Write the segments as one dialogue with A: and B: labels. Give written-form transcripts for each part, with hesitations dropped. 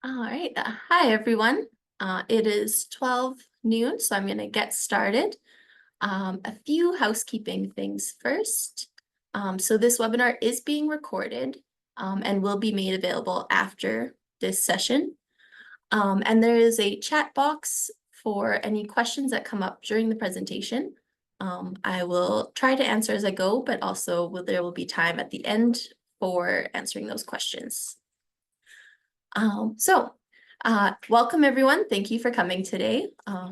A: All right. Hi, everyone. It is 12 noon, so I'm going to get started. A few housekeeping things first. So this webinar is being recorded and will be made available after this session. And there is a chat box for any questions that come up during the presentation. I will try to answer as I go, but also there will be time at the end for answering those questions. Welcome everyone. Thank you for coming today.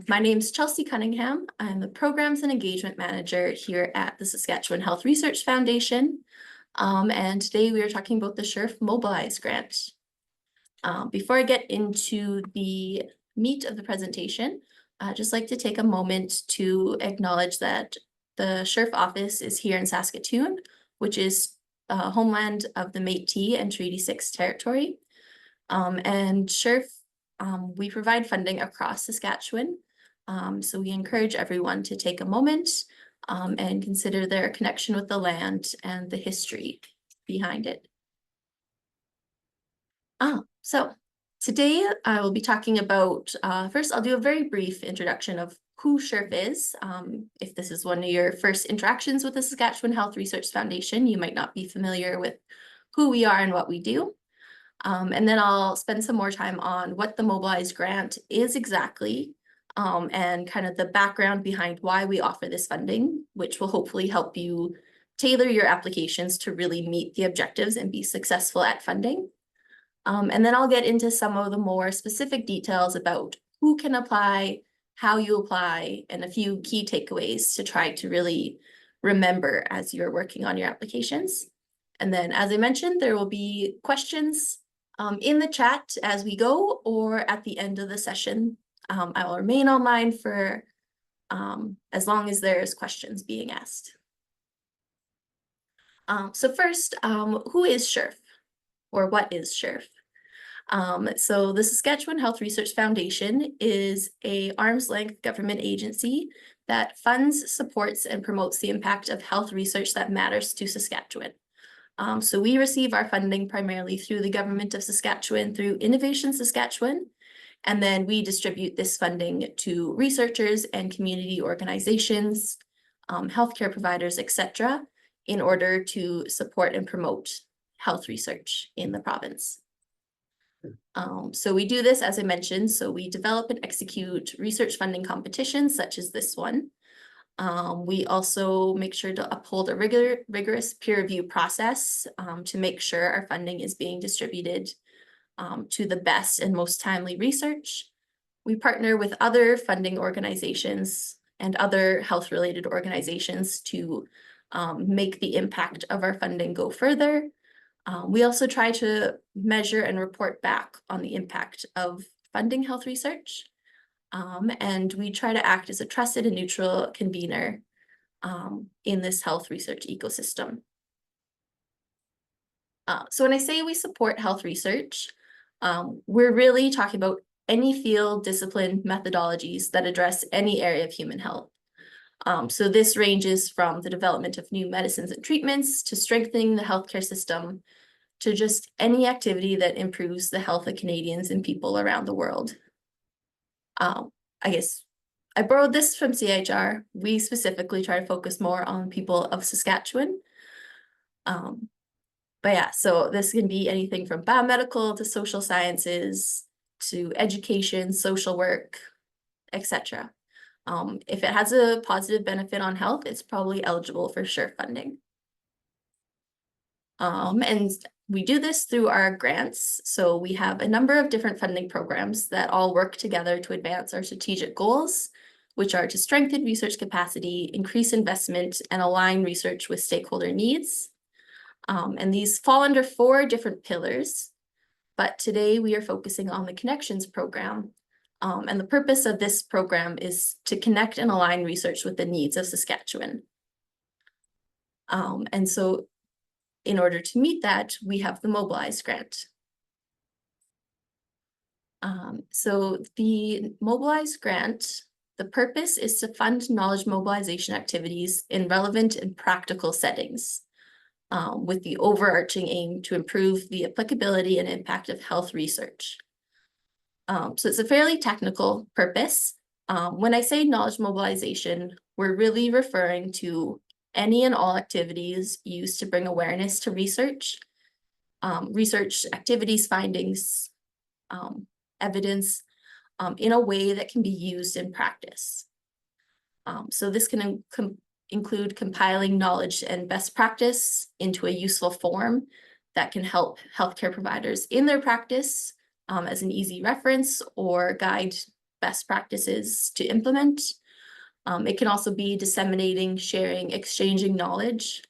A: My name is Chelsea Cunningham. I'm the Programs and Engagement Manager here at the Saskatchewan Health Research Foundation. And today we are talking about the SHRF Mobilize Grant. Before I get into the meat of the presentation, I'd just like to take a moment to acknowledge that the SHRF office is here in Saskatoon, which is homeland of the Métis and Treaty 6 territory. And SHRF, we provide funding across Saskatchewan. So we encourage everyone to take a moment and consider their connection with the land and the history behind it. So today I will be talking about, first I'll do a very brief introduction of who SHRF is. If this is one of your first interactions with the Saskatchewan Health Research Foundation, you might not be familiar with who we are and what we do. And then I'll spend some more time on what the Mobilize Grant is exactly, and kind of the background behind why we offer this funding, which will hopefully help you tailor your applications to really meet the objectives and be successful at funding. And then I'll get into some of the more specific details about who can apply, how you apply, and a few key takeaways to try to really remember as you're working on your applications. And then, as I mentioned, there will be questions in the chat as we go or at the end of the session. I will remain online for as long as there's questions being asked. So first, who is SHRF, or what is SHRF? So the Saskatchewan Health Research Foundation is an arm's-length government agency that funds, supports, and promotes the impact of health research that matters to Saskatchewan. So we receive our funding primarily through the government of Saskatchewan, through Innovation Saskatchewan, and then we distribute this funding to researchers and community organizations, healthcare providers, etc., in order to support and promote health research in the province. So we do this, as I mentioned, so we develop and execute research funding competitions such as this one. We also make sure to uphold a rigorous peer review process to make sure our funding is being distributed to the best and most timely research. We partner with other funding organizations and other health-related organizations to make the impact of our funding go further. We also try to measure and report back on the impact of funding health research. And we try to act as a trusted and neutral convener in this health research ecosystem. So when I say we support health research, we're really talking about any field, discipline, methodologies that address any area of human health. So this ranges from the development of new medicines and treatments to strengthening the healthcare system to just any activity that improves the health of Canadians and people around the world. I guess I borrowed this from CHR. We specifically try to focus more on people of Saskatchewan. But yeah, so this can be anything from biomedical to social sciences to education, social work, etc. If it has a positive benefit on health, it's probably eligible for SHRF funding. And we do this through our grants. So we have a number of different funding programs that all work together to advance our strategic goals, which are to strengthen research capacity, increase investment, and align research with stakeholder needs. And these fall under 4 different pillars, but today we are focusing on the Connections program. And the purpose of this program is to connect and align research with the needs of Saskatchewan. And so in order to meet that, we have the Mobilize Grant. So the Mobilize Grant, the purpose is to fund knowledge mobilization activities in relevant and practical settings, with the overarching aim to improve the applicability and impact of health research. So it's a fairly technical purpose. When I say knowledge mobilization, we're really referring to any and all activities used to bring awareness to research, research activities, findings, evidence, in a way that can be used in practice. So this can include compiling knowledge and best practice into a useful form that can help healthcare providers in their practice as an easy reference or guide best practices to implement. It can also be disseminating, sharing, exchanging knowledge.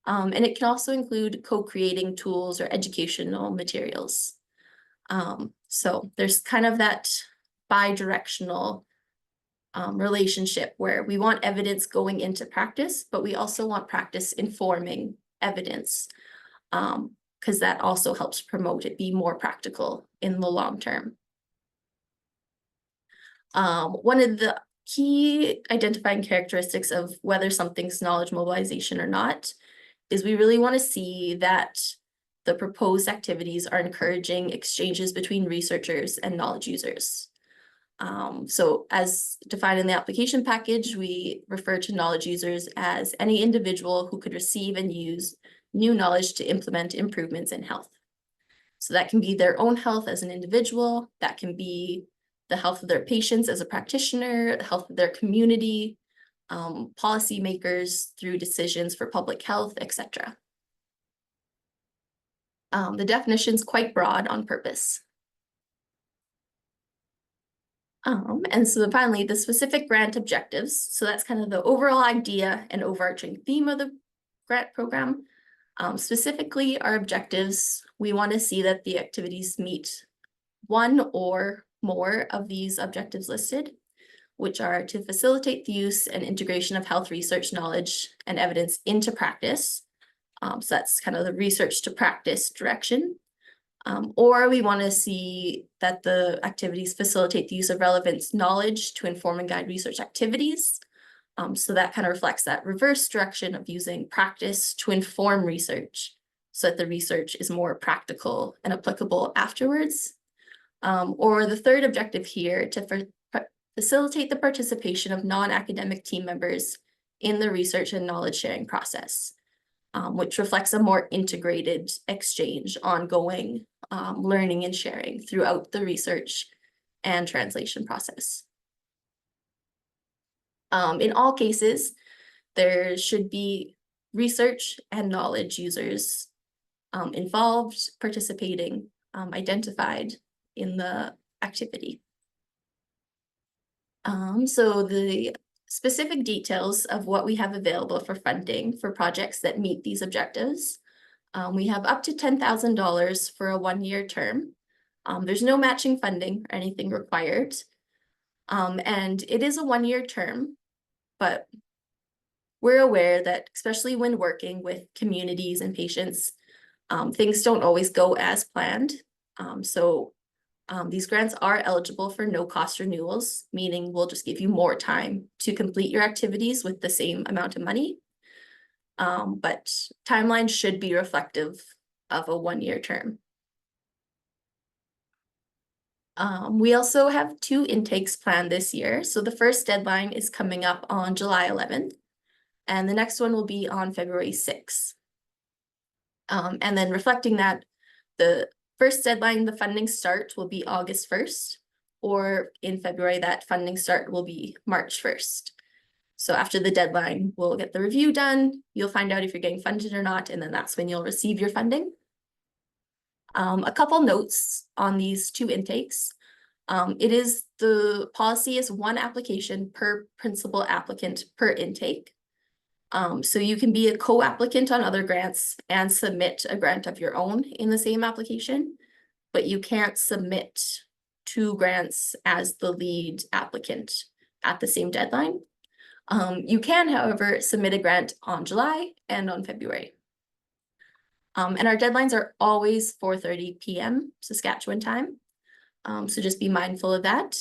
A: And it can also include co-creating tools or educational materials. So there's kind of that bi-directional relationship where we want evidence going into practice, but we also want practice informing evidence, because that also helps promote it be more practical in the long term. One of the key identifying characteristics of whether something's knowledge mobilization or not is we really want to see that the proposed activities are encouraging exchanges between researchers and knowledge users. So as defined in the application package, we refer to knowledge users as any individual who could receive and use new knowledge to implement improvements in health. So that can be their own health as an individual, that can be the health of their patients as a practitioner, the health of their community, policymakers through decisions for public health, etc. The definition's quite broad on purpose. And so finally, the specific grant objectives. So that's kind of the overall idea and overarching theme of the grant program. Specifically, our objectives, we want to see that the activities meet one or more of these objectives listed, which are to facilitate the use and integration of health research knowledge and evidence into practice. So that's kind of the research to practice direction. Or we want to see that the activities facilitate the use of relevant knowledge to inform and guide research activities. So that kind of reflects that reverse direction of using practice to inform research so that the research is more practical and applicable afterwards. Or the third objective here, to facilitate the participation of non-academic team members in the research and knowledge sharing process, which reflects a more integrated exchange, ongoing learning and sharing throughout the research and translation process. In all cases, there should be research and knowledge users involved, participating, identified in the activity. So the specific details of what we have available for funding for projects that meet these objectives. We have up to $10,000 for a 1-year term. There's no matching funding or anything required. And it is a 1-year term, but we're aware that especially when working with communities and patients, things don't always go as planned. These grants are eligible for no-cost renewals, meaning we'll just give you more time to complete your activities with the same amount of money. But timelines should be reflective of a 1-year term. We also have 2 intakes planned this year. So the first deadline is coming up on July 11th, and the next one will be on February 6th. And then reflecting that, the first deadline, the funding start will be August 1st, or in February, that funding start will be March 1st. So after the deadline, we'll get the review done. You'll find out if you're getting funded or not, and then that's when you'll receive your funding. A couple notes on these 2 intakes. The policy is 1 application per principal applicant per intake. So you can be a co-applicant on other grants and submit a grant of your own in the same application, but you can't submit 2 grants as the lead applicant at the same deadline. You can, however, submit a grant on July and on February. And our deadlines are always 4:30 p.m. Saskatchewan time. So just be mindful of that.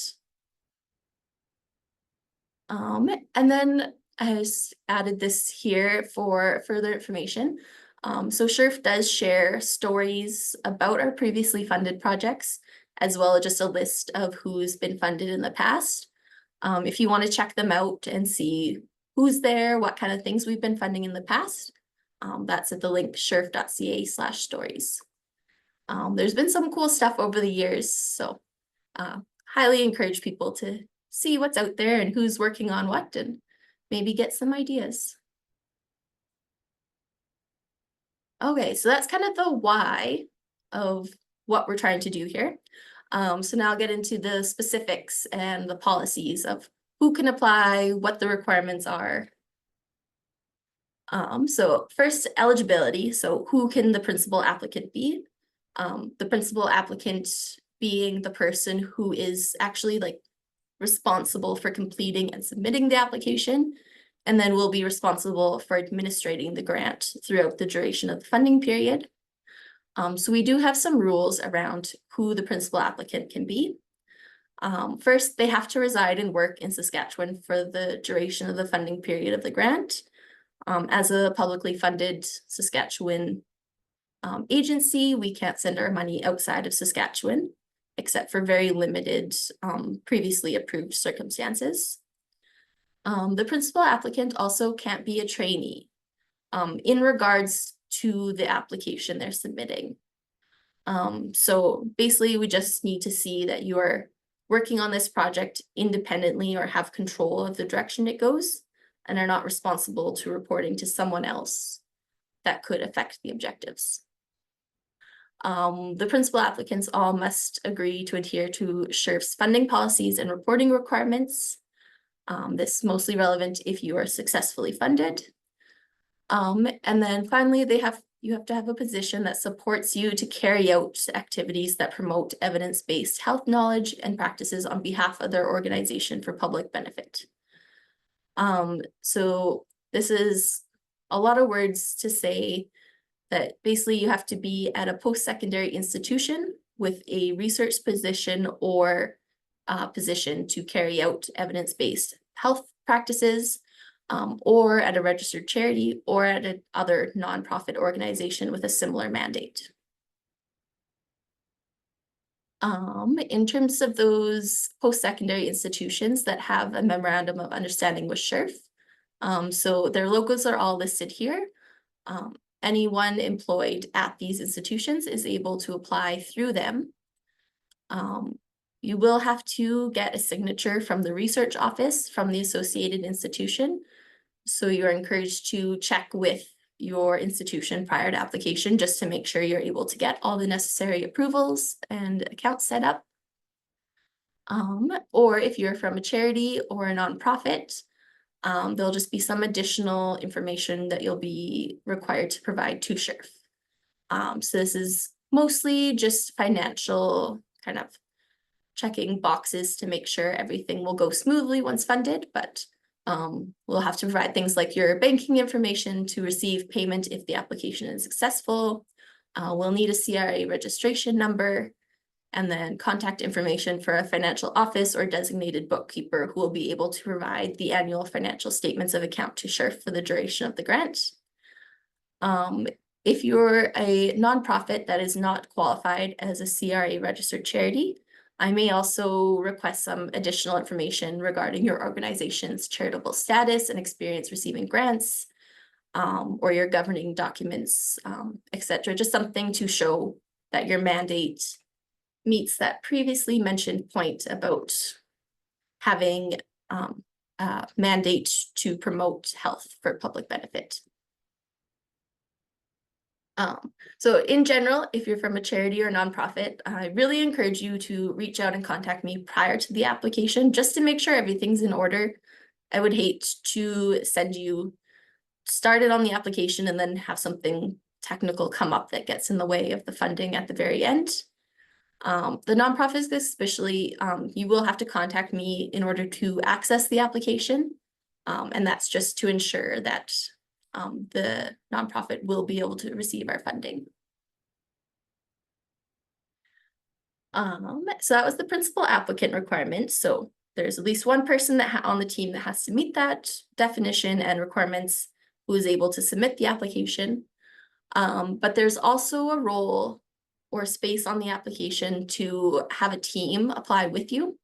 A: And then I just added this here for further information. So SHRF does share stories about our previously funded projects as well as just a list of who's been funded in the past. If you want to check them out and see who's there, what kind of things we've been funding in the past, that's at the link shrf.ca/stories. There's been some cool stuff over the years, so highly encourage people to see what's out there and who's working on what, and maybe get some ideas. Okay, so that's kind of the why of what we're trying to do here. So now I'll get into the specifics and the policies of who can apply, what the requirements are. So first, eligibility. So who can the principal applicant be? The principal applicant being the person who is actually like responsible for completing and submitting the application, and then will be responsible for administrating the grant throughout the duration of the funding period. So we do have some rules around who the principal applicant can be. First, they have to reside and work in Saskatchewan for the duration of the funding period of the grant. As a publicly funded Saskatchewan agency, we can't send our money outside of Saskatchewan, except for very limited previously approved circumstances. The principal applicant also can't be a trainee in regards to the application they're submitting. So basically, we just need to see that you are working on this project independently or have control of the direction it goes, and are not responsible to reporting to someone else that could affect the objectives. The principal applicants all must agree to adhere to SHRF's funding policies and reporting requirements. This is mostly relevant if you are successfully funded. And then finally, you have to have a position that supports you to carry out activities that promote evidence-based health knowledge and practices on behalf of their organization for public benefit. So this is a lot of words to say that basically you have to be at a post-secondary institution with a research position or position to carry out evidence-based health practices, or at a registered charity or at another nonprofit organization with a similar mandate. In terms of those post-secondary institutions that have a memorandum of understanding with SHRF, so their logos are all listed here. Anyone employed at these institutions is able to apply through them. You will have to get a signature from the research office from the associated institution. So you're encouraged to check with your institution prior to application just to make sure you're able to get all the necessary approvals and accounts set up. Or if you're from a charity or a nonprofit, there'll just be some additional information that you'll be required to provide to SHRF. So this is mostly just financial kind of checking boxes to make sure everything will go smoothly once funded, but we'll have to provide things like your banking information to receive payment if the application is successful. We'll need a CRA registration number, and then contact information for a financial office or designated bookkeeper who will be able to provide the annual financial statements of account to SHRF for the duration of the grant. If you're a nonprofit that is not qualified as a CRA registered charity, I may also request some additional information regarding your organization's charitable status and experience receiving grants, or your governing documents, etc. Just something to show that your mandate meets that previously mentioned point about having a mandate to promote health for public benefit. So in general, if you're from a charity or nonprofit, I really encourage you to reach out and contact me prior to the application just to make sure everything's in order. I would hate to send you started on the application and then have something technical come up that gets in the way of the funding at the very end. The nonprofits especially, you will have to contact me in order to access the application. And that's just to ensure that the nonprofit will be able to receive our funding. So that was the principal applicant requirement. So there's at least one person that on the team that has to meet that definition and requirements who is able to submit the application. But there's also a role or space on the application to have a team apply with you.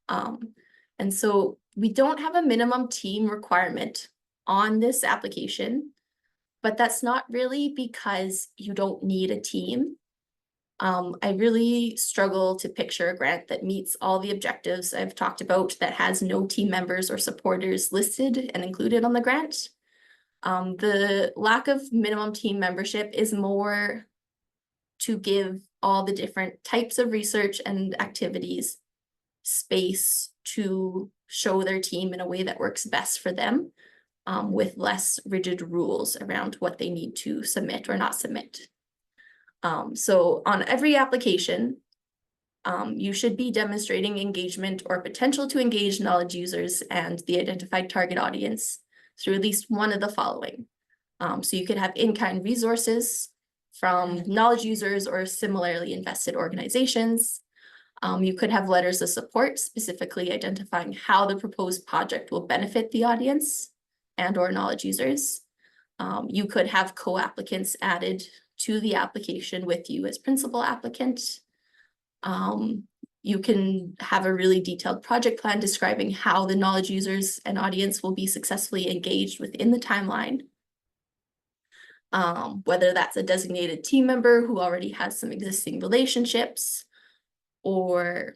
A: And so we don't have a minimum team requirement on this application, but that's not really because you don't need a team. I really struggle to picture a grant that meets all the objectives I've talked about that has no team members or supporters listed and included on the grant. The lack of minimum team membership is more to give all the different types of research and activities space to show their team in a way that works best for them, with less rigid rules around what they need to submit or not submit. So on every application, you should be demonstrating engagement or potential to engage knowledge users and the identified target audience through at least one of the following. So you could have in-kind resources from knowledge users or similarly invested organizations. You could have letters of support specifically identifying how the proposed project will benefit the audience and or knowledge users. You could have co-applicants added to the application with you as principal applicant. You can have a really detailed project plan describing how the knowledge users and audience will be successfully engaged within the timeline. Whether that's a designated team member who already has some existing relationships, or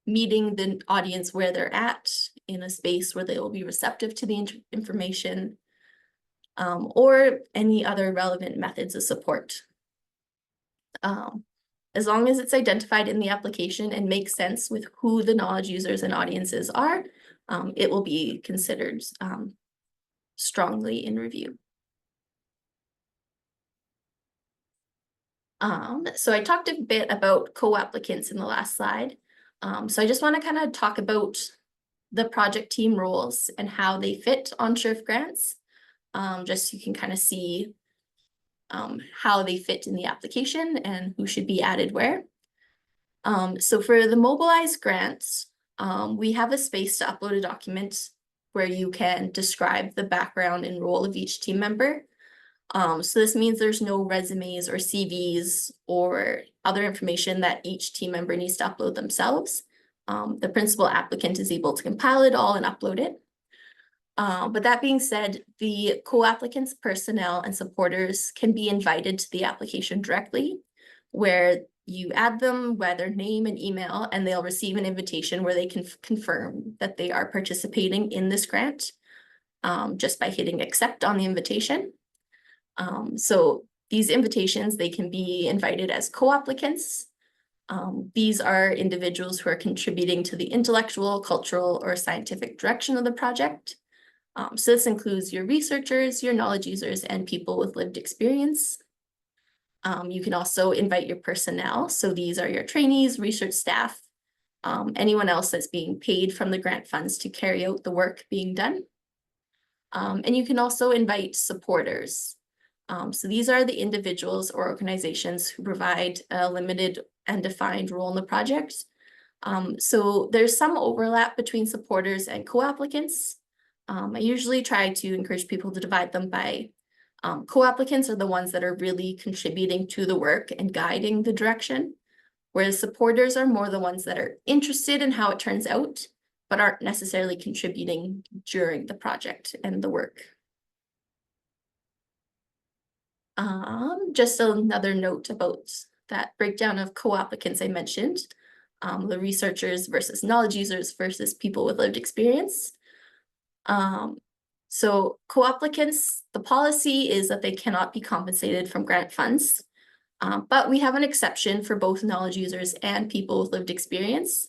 A: meeting the audience where they're at in a space where they will be receptive to the information, or any other relevant methods of support. As long as it's identified in the application and makes sense with who the knowledge users and audiences are, it will be considered strongly in review. So I talked a bit about co-applicants in the last slide. So I just want to kind of talk about the project team roles and how they fit on SHRF grants, just so you can kind of see how they fit in the application and who should be added where. So for the Mobilize grants, we have a space to upload a document where you can describe the background and role of each team member. So this means there's no resumes or CVs or other information that each team member needs to upload themselves. The principal applicant is able to compile it all and upload it. But that being said, the co-applicants, personnel, and supporters can be invited to the application directly, where you add them by their name and email, and they'll receive an invitation where they can confirm that they are participating in this grant, just by hitting accept on the invitation. So these invitations, they can be invited as co-applicants. These are individuals who are contributing to the intellectual, cultural, or scientific direction of the project. So this includes your researchers, your knowledge users, and people with lived experience. You can also invite your personnel. So these are your trainees, research staff, anyone else that's being paid from the grant funds to carry out the work being done. And you can also invite supporters. So these are the individuals or organizations who provide a limited and defined role in the project. So there's some overlap between supporters and co-applicants. I usually try to encourage people to divide them by co-applicants are the ones that are really contributing to the work and guiding the direction, whereas supporters are more the ones that are interested in how it turns out, but aren't necessarily contributing during the project and the work. Just another note about that breakdown of co-applicants I mentioned, the researchers versus knowledge users versus people with lived experience. So co-applicants, the policy is that they cannot be compensated from grant funds, but we have an exception for both knowledge users and people with lived experience.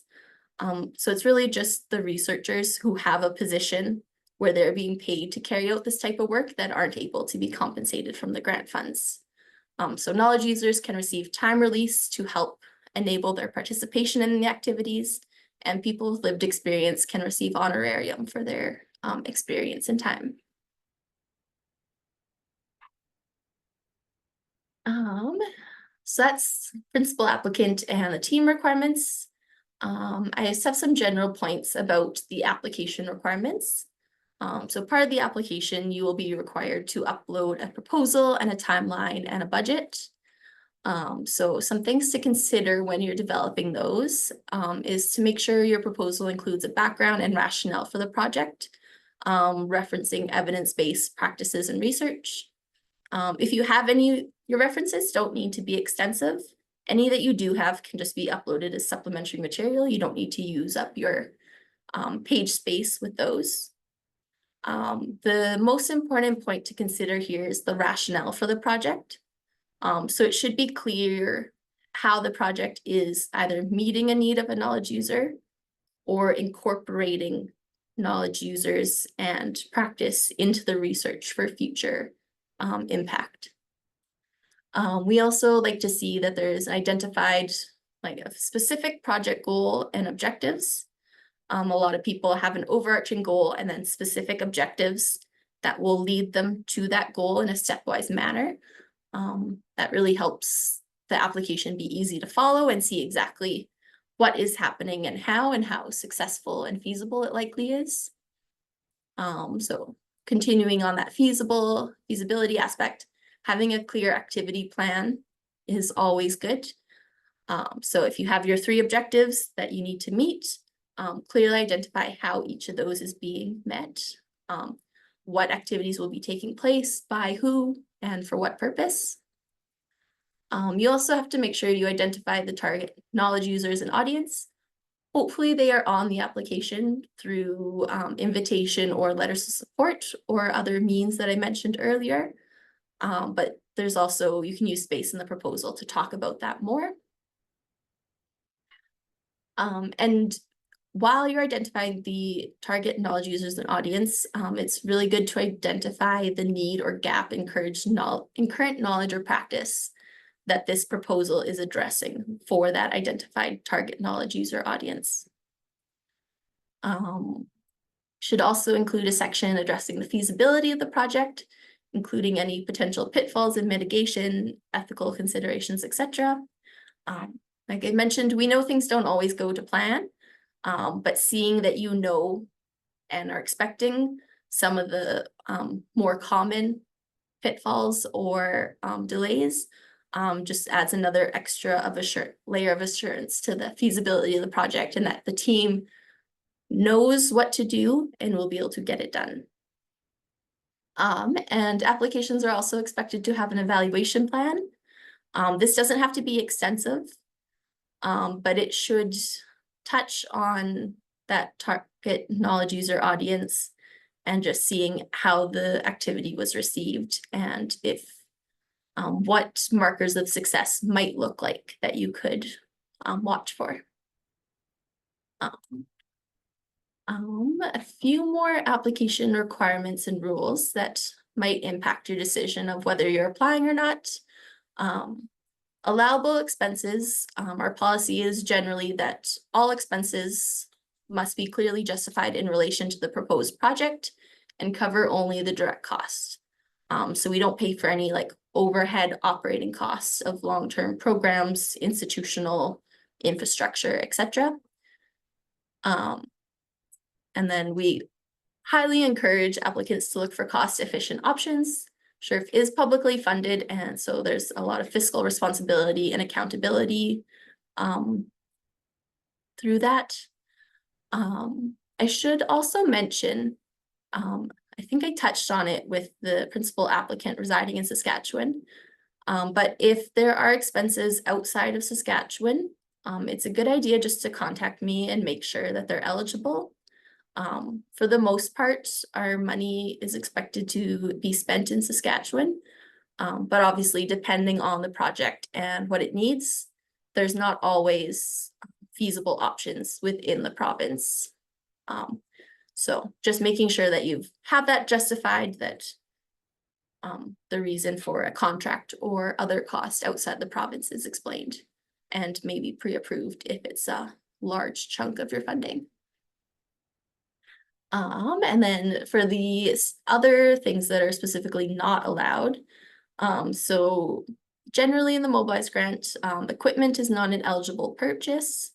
A: So it's really just the researchers who have a position where they're being paid to carry out this type of work that aren't able to be compensated from the grant funds. So knowledge users can receive time release to help enable their participation in the activities, and people with lived experience can receive honorarium for their experience and time. So that's principal applicant and the team requirements. I just have some general points about the application requirements. So part of the application, you will be required to upload a proposal and a timeline and a budget. So some things to consider when you're developing those is to make sure your proposal includes a background and rationale for the project, referencing evidence-based practices and research. If you have any, your references don't need to be extensive. Any that you do have can just be uploaded as supplementary material. You don't need to use up your page space with those. The most important point to consider here is the rationale for the project. So it should be clear how the project is either meeting a need of a knowledge user or incorporating knowledge users and practice into the research for future impact. We also like to see that there's identified like a specific project goal and objectives. A lot of people have an overarching goal and then specific objectives that will lead them to that goal in a stepwise manner. That really helps the application be easy to follow and see exactly what is happening and how successful and feasible it likely is. So continuing on that feasibility aspect, having a clear activity plan is always good. So if you have your 3 objectives that you need to meet, clearly identify how each of those is being met, what activities will be taking place, by who, and for what purpose. You also have to make sure you identify the target knowledge users and audience. Hopefully they are on the application through invitation or letters of support or other means that I mentioned earlier. But there's also, you can use space in the proposal to talk about that more. And while you're identifying the target knowledge users and audience, it's really good to identify the need or gap in current knowledge or practice that this proposal is addressing for that identified target knowledge user audience. Should also include a section addressing the feasibility of the project, including any potential pitfalls in mitigation, ethical considerations, etc. Like I mentioned, we know things don't always go to plan, but seeing that you know and are expecting some of the more common pitfalls or delays just adds another extra of layer of assurance to the feasibility of the project, and that the team knows what to do and will be able to get it done. And applications are also expected to have an evaluation plan. This doesn't have to be extensive, but it should touch on that target knowledge user audience and just seeing how the activity was received and if what markers of success might look like that you could watch for. A few more application requirements and rules that might impact your decision of whether you're applying or not. Allowable expenses, our policy is generally that all expenses must be clearly justified in relation to the proposed project and cover only the direct costs. So we don't pay for any like overhead operating costs of long-term programs, institutional infrastructure, etc. And then we highly encourage applicants to look for cost-efficient options. SHRF is publicly funded, and so there's a lot of fiscal responsibility and accountability through that. I should also mention, I think I touched on it with the principal applicant residing in Saskatchewan, but if there are expenses outside of Saskatchewan, it's a good idea just to contact me and make sure that they're eligible. For the most part, our money is expected to be spent in Saskatchewan, but obviously depending on the project and what it needs, there's not always feasible options within the province. So just making sure that you have that justified, that the reason for a contract or other cost outside the province is explained and maybe pre-approved if it's a large chunk of your funding. And then for the other things that are specifically not allowed, so generally in the Mobilize Grant, equipment is not an eligible purchase.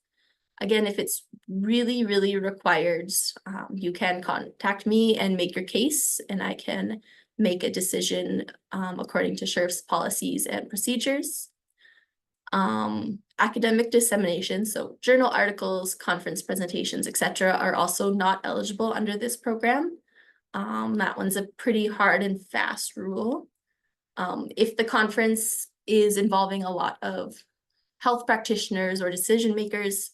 A: Again, if it's really, really required, you can contact me and make your case, and I can make a decision according to SHRF's policies and procedures. Academic dissemination, so journal articles, conference presentations, etc., are also not eligible under this program. That one's a pretty hard and fast rule. If the conference is involving a lot of health practitioners or decision makers,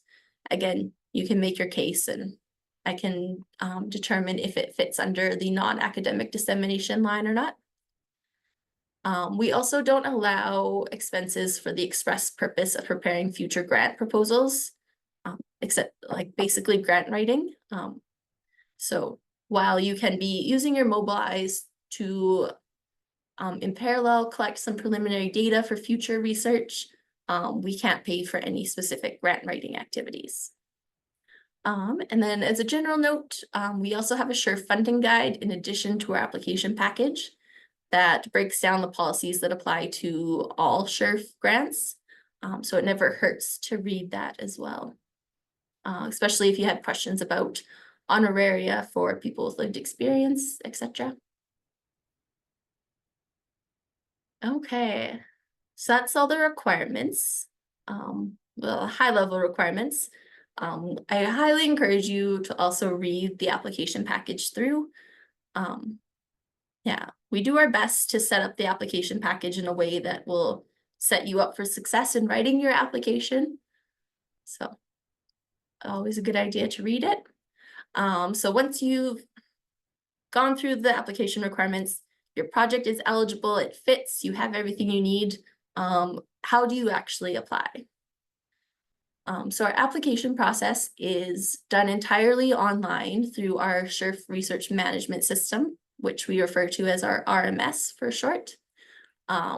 A: again, you can make your case and I can determine if it fits under the non-academic dissemination line or not. We also don't allow expenses for the express purpose of preparing future grant proposals, except like basically grant writing. So while you can be using your Mobilize to in parallel collect some preliminary data for future research, we can't pay for any specific grant writing activities. And then as a general note, we also have a SHRF funding guide in addition to our application package that breaks down the policies that apply to all SHRF grants. So it never hurts to read that as well, especially if you had questions about honoraria for people with lived experience, etc. Okay, so that's all the requirements, the high-level requirements. I highly encourage you to also read the application package through. Yeah, we do our best to set up the application package in a way that will set you up for success in writing your application. So always a good idea to read it. So once you've gone through the application requirements, your project is eligible, it fits, you have everything you need. How do you actually apply? So our application process is done entirely online through our SHRF research management system, which we refer to as our RMS for short,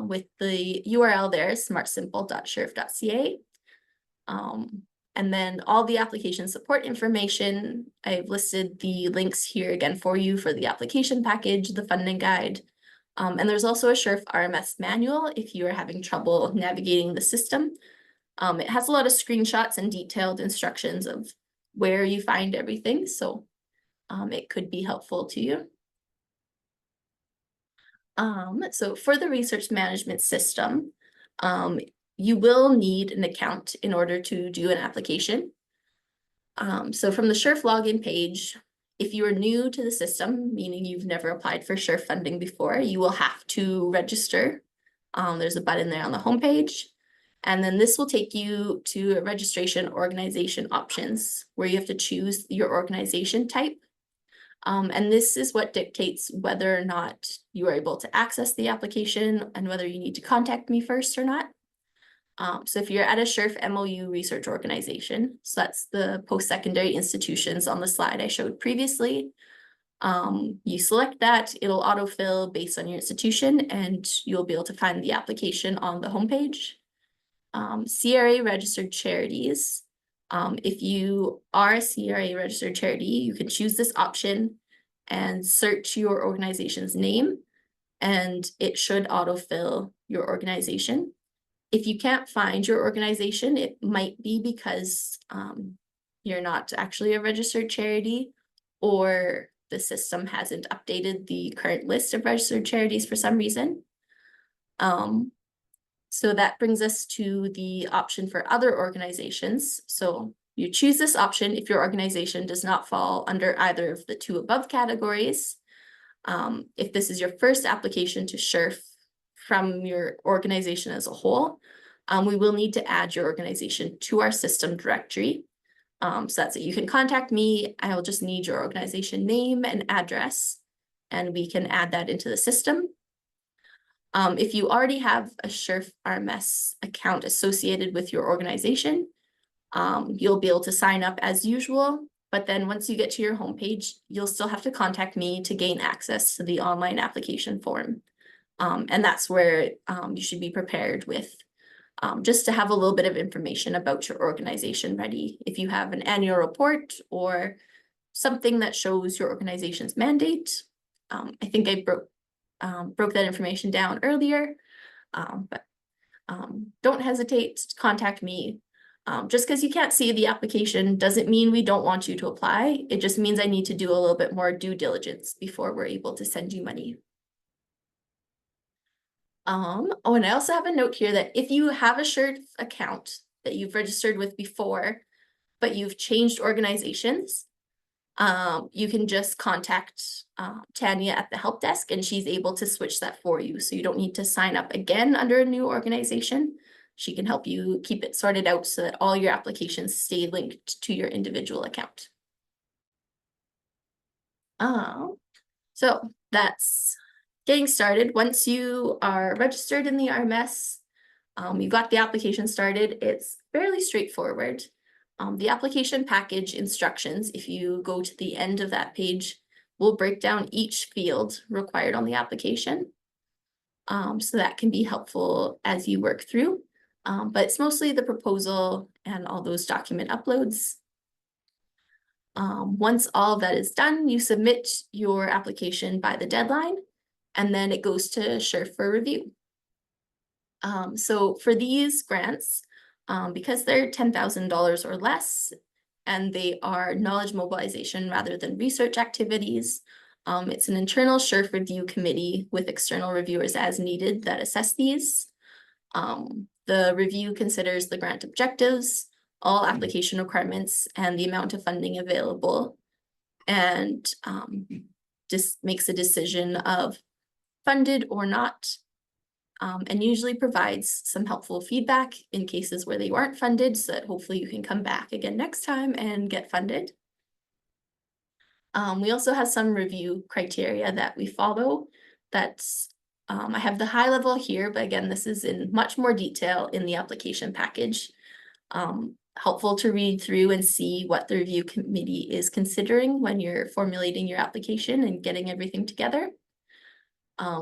A: with the URL there, smartsimple.shrf.ca. And then all the application support information, I've listed the links here again for you for the application package, the funding guide. And there's also a SHRF RMS manual if you are having trouble navigating the system. It has a lot of screenshots and detailed instructions of where you find everything, so it could be helpful to you. So for the research management system, you will need an account in order to do an application. So from the SHRF login page, if you are new to the system, meaning you've never applied for SHRF funding before, you will have to register. There's a button there on the homepage. And then this will take you to registration organization options where you have to choose your organization type. And this is what dictates whether or not you are able to access the application and whether you need to contact me first or not. So if you're at a SHRF MOU research organization, so that's the post-secondary institutions on the slide I showed previously, you select that, it'll autofill based on your institution, and you'll be able to find the application on the homepage. CRA registered charities. If you are a CRA registered charity, you can choose this option and search your organization's name, and it should autofill your organization. If you can't find your organization, it might be because you're not actually a registered charity, or the system hasn't updated the current list of registered charities for some reason. So that brings us to the option for other organizations. So you choose this option if your organization does not fall under either of the two above categories. If this is your first application to SHRF from your organization as a whole, we will need to add your organization to our system directory. So that's it. You can contact me. I'll just need your organization name and address, and we can add that into the system. If you already have a SHRF RMS account associated with your organization, you'll be able to sign up as usual, but then once you get to your homepage, you'll still have to contact me to gain access to the online application form. And that's where you should be prepared with just to have a little bit of information about your organization ready. If you have an annual report or something that shows your organization's mandate, I think I broke that information down earlier, but don't hesitate to contact me. Just because you can't see the application doesn't mean we don't want you to apply. It just means I need to do a little bit more due diligence before we're able to send you money. Oh, and I also have a note here that if you have a SHRF account that you've registered with before, but you've changed organizations, you can just contact Tanya at the help desk and she's able to switch that for you. So you don't need to sign up again under a new organization. She can help you keep it sorted out so that all your applications stay linked to your individual account. So that's getting started. Once you are registered in the RMS, you got the application started, it's fairly straightforward. The application package instructions, if you go to the end of that page, will break down each field required on the application. So that can be helpful as you work through. But it's mostly the proposal and all those document uploads. Once all of that is done, you submit your application by the deadline, and then it goes to SHRF for review. So for these grants, because they're $10,000 or less, and they are knowledge mobilization rather than research activities, it's an internal SHRF review committee with external reviewers as needed that assess these. The review considers the grant objectives, all application requirements, and the amount of funding available, and just makes a decision of funded or not, and usually provides some helpful feedback in cases where they weren't funded, so that hopefully you can come back again next time and get funded. We also have some review criteria that we follow. That's I have the high level here, but again, this is in much more detail in the application package. Helpful to read through and see what the review committee is considering when you're formulating your application and getting everything together.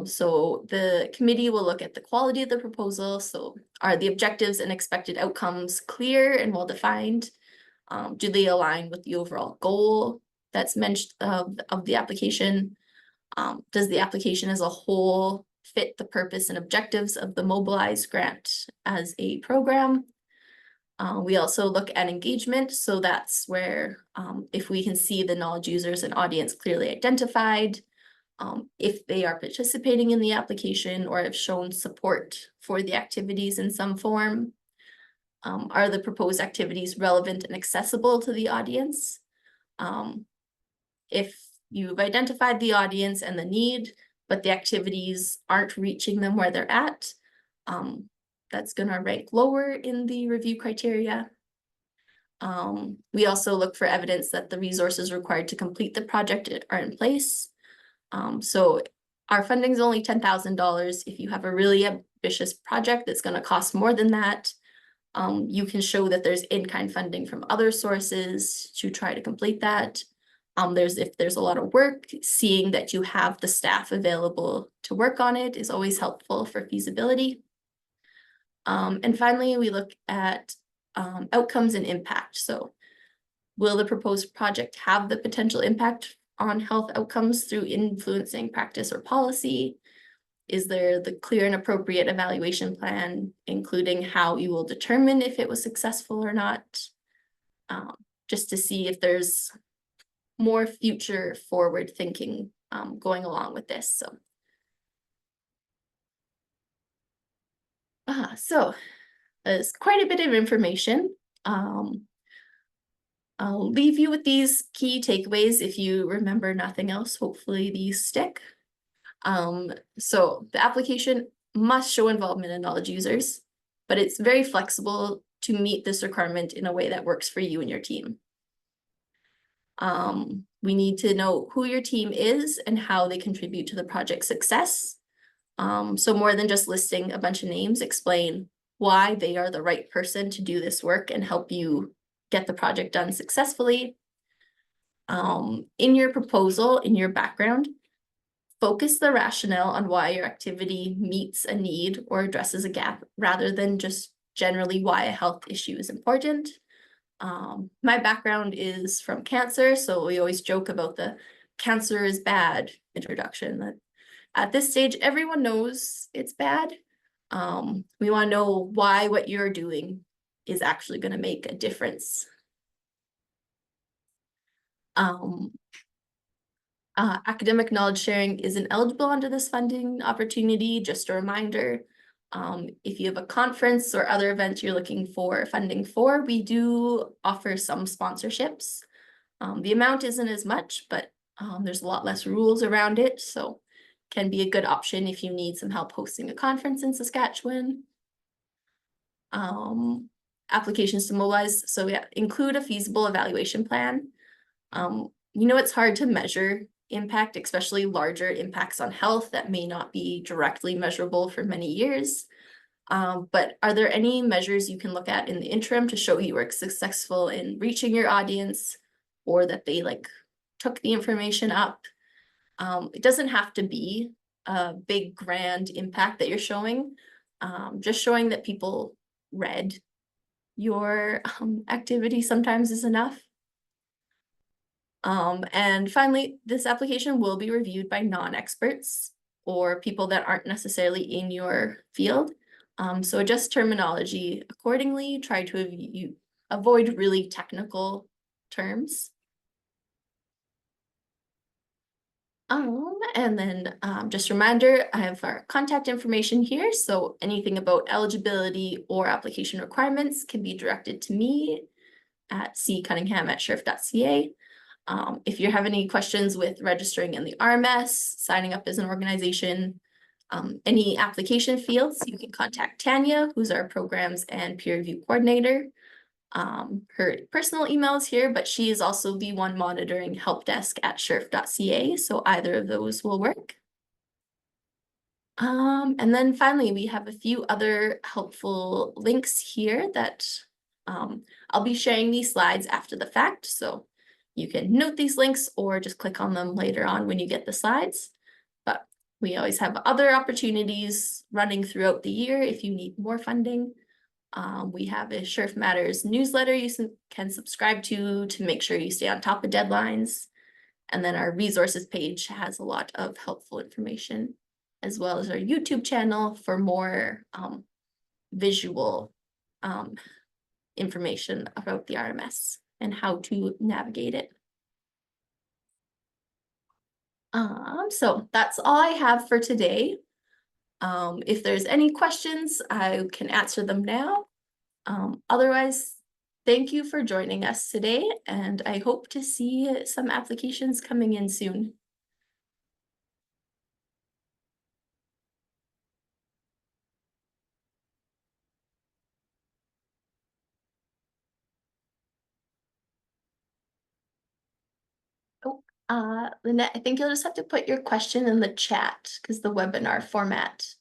A: So the committee will look at the quality of the proposal. So are the objectives and expected outcomes clear and well defined? Do they align with the overall goal that's mentioned of the application? Does the application as a whole fit the purpose and objectives of the Mobilize Grant as a program? We also look at engagement. So that's where if we can see the knowledge users and audience clearly identified, if they are participating in the application or have shown support for the activities in some form. Are the proposed activities relevant and accessible to the audience? If you've identified the audience and the need, but the activities aren't reaching them where they're at, that's going to rank lower in the review criteria. We also look for evidence that the resources required to complete the project are in place. So our funding is only $10,000. If you have a really ambitious project that's going to cost more than that, you can show that there's in-kind funding from other sources to try to complete that. If there's a lot of work, seeing that you have the staff available to work on it is always helpful for feasibility. And finally, we look at outcomes and impact. So will the proposed project have the potential impact on health outcomes through influencing practice or policy? Is there the clear and appropriate evaluation plan, including how you will determine if it was successful or not? Just to see if there's more future forward thinking going along with this. So there's quite a bit of information. I'll leave you with these key takeaways. If you remember nothing else, hopefully these stick. So the application must show involvement in knowledge users, but it's very flexible to meet this requirement in a way that works for you and your team. We need to know who your team is and how they contribute to the project's success. So more than just listing a bunch of names, explain why they are the right person to do this work and help you get the project done successfully. In your proposal, in your background, focus the rationale on why your activity meets a need or addresses a gap, rather than just generally why a health issue is important. My background is from cancer, so we always joke about the cancer is bad introduction. That at this stage, everyone knows it's bad. We want to know why what you're doing is actually going to make a difference. Academic knowledge sharing isn't eligible under this funding opportunity, just a reminder. If you have a conference or other events you're looking for funding for, we do offer some sponsorships. The amount isn't as much, but there's a lot less rules around it, so can be a good option if you need some help hosting a conference in Saskatchewan. Applications to mobilize, so yeah, include a feasible evaluation plan. It's hard to measure impact, especially larger impacts on health that may not be directly measurable for many years. But are there any measures you can look at in the interim to show you were successful in reaching your audience, or that they took the information up? It doesn't have to be a big grand impact that you're showing. Just showing that people read your activity sometimes is enough. And finally, this application will be reviewed by non-experts or people that aren't necessarily in your field. So adjust terminology accordingly, try to avoid really technical terms. And then just a reminder, I have our contact information here. So anything about eligibility or application requirements can be directed to me at ccunningham@shrf.ca. If you have any questions with registering in the RMS, signing up as an organization, any application fields, you can contact Tanya, who's our programs and peer review coordinator. Her personal email is here, but she is also the one monitoring help desk at shrf.ca, so either of those will work. And then finally, we have a few other helpful links here that I'll be sharing these slides after the fact, so you can note these links or just click on them later on when you get the slides. But we always have other opportunities running throughout the year if you need more funding. We have a SHRF Matters newsletter you can subscribe to make sure you stay on top of deadlines. And then our resources page has a lot of helpful information, as well as our YouTube channel for more visual information about the RMS and how to navigate it. So that's all I have for today. If there's any questions, I can answer them now. Otherwise, thank you for joining us today, and I hope to see some applications coming in soon. Oh, Lynette, I think you'll just have to put your question in the chat because the webinar format.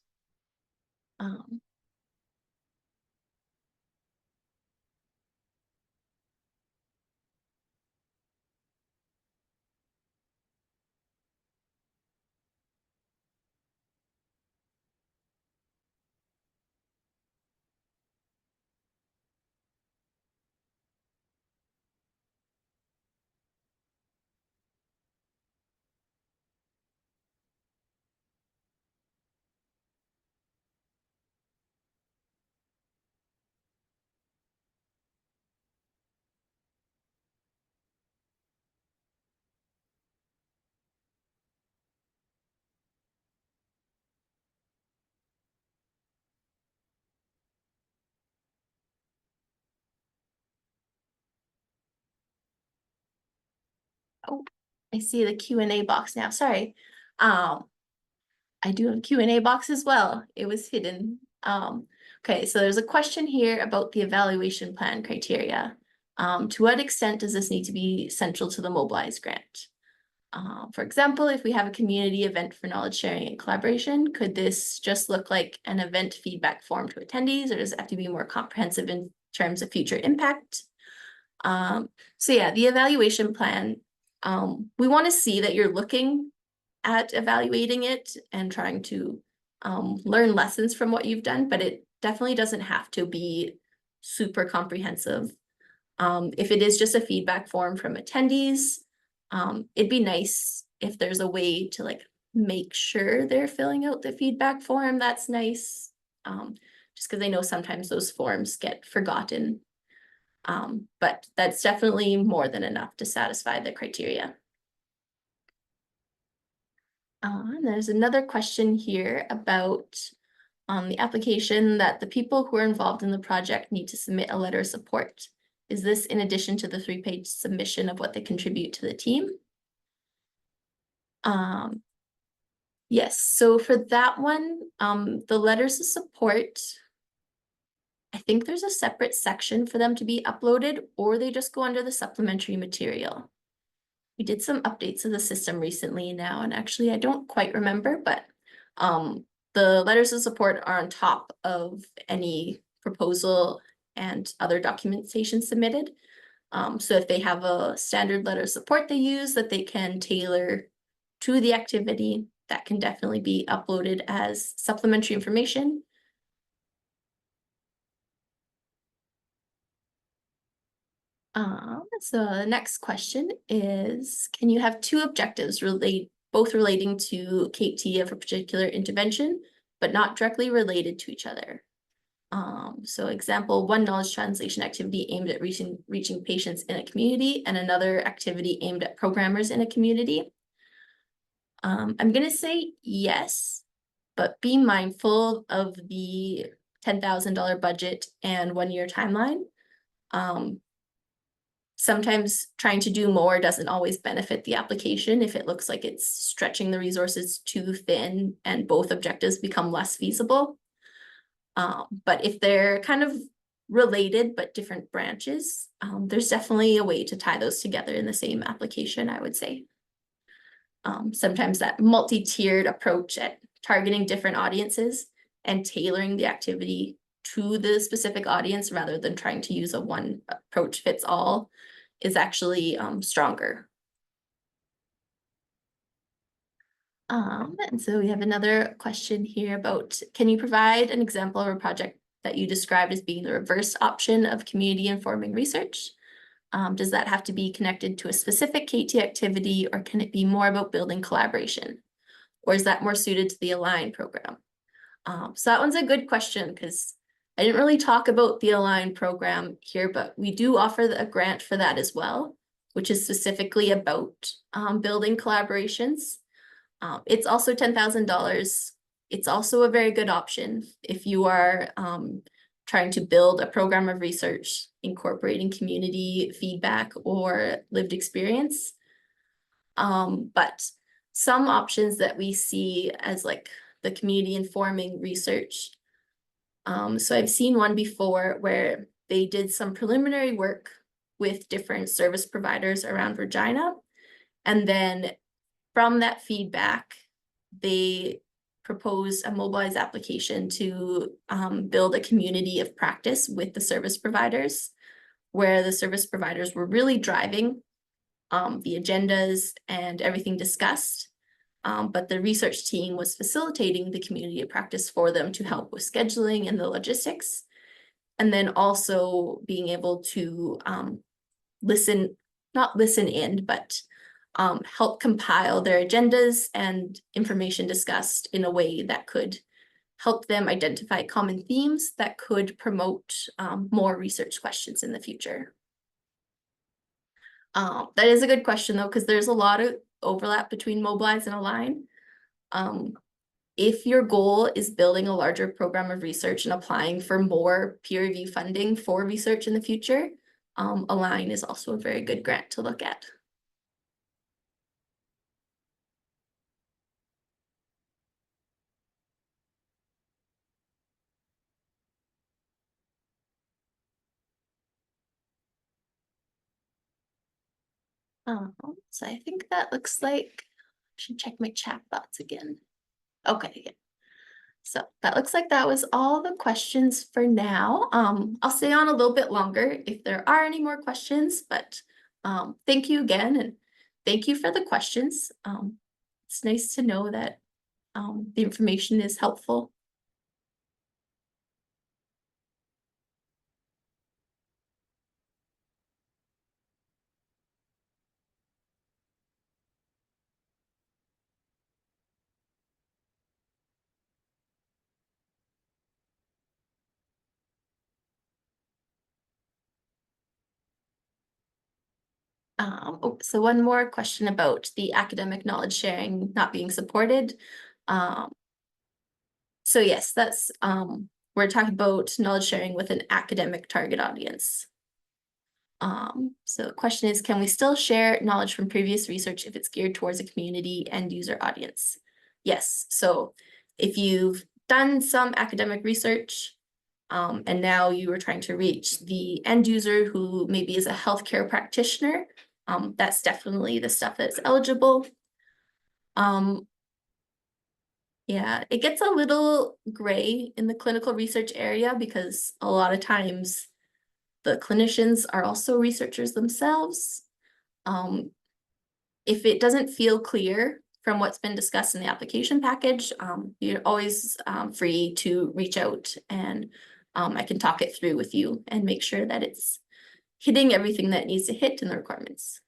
A: Oh, I see the Q&A box now. Sorry. I do have a Q&A box as well. It was hidden. Okay, so there's a question here about the evaluation plan criteria. To what extent does this need to be central to the Mobilize Grant? For example, if we have a community event for knowledge sharing and collaboration, could this just look like an event feedback form to attendees, or does it have to be more comprehensive in terms of future impact? So yeah, the evaluation plan, we want to see that you're looking at evaluating it and trying to learn lessons from what you've done, but it definitely doesn't have to be super comprehensive. If it is just a feedback form from attendees, it'd be nice if there's a way to make sure they're filling out the feedback form. That's nice. Just because I know sometimes those forms get forgotten. But that's definitely more than enough to satisfy the criteria. And there's another question here about the application that the people who are involved in the project need to submit a letter of support. Is this in addition to the 3-page submission of what they contribute to the team? Yes, so for that one, the letters of support, I think there's a separate section for them to be uploaded, or they just go under the supplementary material. We did some updates of the system recently now, and actually I don't quite remember, but the letters of support are on top of any proposal and other documentation submitted. So if they have a standard letter of support they use that they can tailor to the activity, that can definitely be uploaded as supplementary information. So the next question is, can you have two objectives both relating to KT of a particular intervention, but not directly related to each other? So example, one knowledge translation activity aimed at reaching patients in a community and another activity aimed at programmers in a community. I'm gonna say yes, but be mindful of the $10,000 budget and 1-year timeline. Sometimes trying to do more doesn't always benefit the application if it looks like it's stretching the resources too thin and both objectives become less feasible. But if they're kind of related but different branches, there's definitely a way to tie those together in the same application, I would say. Sometimes that multi-tiered approach at targeting different audiences and tailoring the activity to the specific audience rather than trying to use a one approach fits all is actually stronger. And so we have another question here about, can you provide an example of a project that you described as being the reverse option of community informing research? Does that have to be connected to a specific KT activity, or can it be more about building collaboration? Or is that more suited to the Align program? So that one's a good question because I didn't really talk about the Align program here, but we do offer a grant for that as well, which is specifically about building collaborations. It's also $10,000. It's also a very good option if you are trying to build a program of research incorporating community feedback or lived experience. But some options that we see as like the community informing research. So I've seen one before where they did some preliminary work with different service providers around Regina. And then from that feedback, they proposed a Mobilize application to build a community of practice with the service providers, where the service providers were really driving the agendas and everything discussed. But the research team was facilitating the community of practice for them to help with scheduling and the logistics. And then also being able to not listen in, but help compile their agendas and information discussed in a way that could help them identify common themes that could promote more research questions in the future. That is a good question though, because there's a lot of overlap between Mobilize and Align. If your goal is building a larger program of research and applying for more peer review funding for research in the future, Align is also a very good grant to look at. So I think that looks like, I should check my chat box again. Okay, yeah. So that looks like that was all the questions for now. I'll stay on a little bit longer if there are any more questions, but thank you again, and thank you for the questions. It's nice to know that the information is helpful. So one more question about the academic knowledge sharing not being supported. So yes, that's we're talking about knowledge sharing with an academic target audience. So the question is, can we still share knowledge from previous research if it's geared towards a community end user audience? Yes, so if you've done some academic research, and now you are trying to reach the end user who maybe is a healthcare practitioner, that's definitely the stuff that's eligible. Yeah, it gets a little gray in the clinical research area because a lot of times the clinicians are also researchers themselves. If it doesn't feel clear from what's been discussed in the application package, you're always free to reach out and I can talk it through with you and make sure that it's hitting everything that needs to hit in the requirements.